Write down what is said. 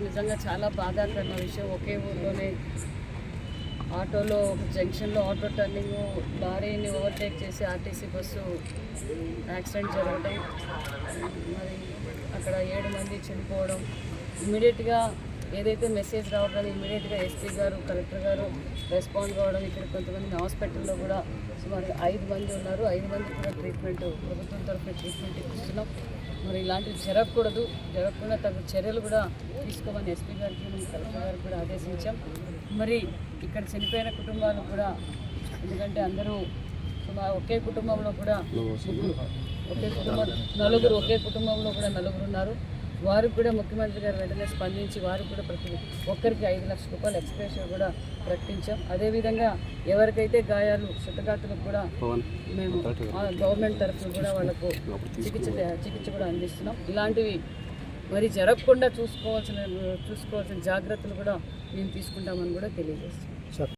నిజంగా చాలా బాధాకరమైన విషయం. ఒకే ఊర్లోనే ఆటోలో ఒక జంక్షన్లో ఆటో టర్నింగ్ లారీని ఓవర్టేక్ చేసి ఆర్టీసీ బస్సు యాక్సిడెంట్ జరగడం, మరి అక్కడ 7 మంది చనిపోవడం. ఇమ్మీడియట్గా ఏదైతే మెసేజ్ రావడం ఇమ్మీడియట్గా ఎస్పీ గారు కలెక్టర్ గారు రెస్పాండ్ కావడం. ఇక్కడ కొంతమంది హాస్పిటల్లో కూడా సుమారు 5 మంది ఉన్నారు. 5 మంది కూడా ట్రీట్మెంట్ ప్రభుత్వం తరఫున ట్రీట్మెంట్ ఇస్తున్నాం. మరి ఇలాంటివి జరగకుండా తగు చర్యలు కూడా తీసుకోమని ఎస్పీ గారికి మేము కలెక్టర్ గారికి కూడా ఆదేశించాం. మరి ఇక్కడ చనిపోయిన కుటుంబాలు కూడా, ఎందుకంటే అందరూ ఒకే కుటుంబంలో కూడా ఒకే కుటుంబంలో కూడా నలుగురు ఉన్నారు. వారికి కూడా ముఖ్యమంత్రి గారు వెంటనే స్పందించి వారికి కూడా ప్రతి ఒక్కరికి 5 లక్షల రూపాయలు ఎక్స్‌గ్రేషియా కూడా ప్రకటించాం. అదేవిధంగా ఎవరికైతే గాయాలు క్షతగాతులకు కూడా మేము గవర్నమెంట్ తరఫున కూడా వాళ్ళకు చికిత్స కూడా అందిస్తున్నాం. ఇలాంటివి మరి జరగకుండా చూసుకోవాల్సిన జాగ్రత్తలు కూడా మేము తీసుకుంటామని కూడా తెలియజేస్తున్నాం.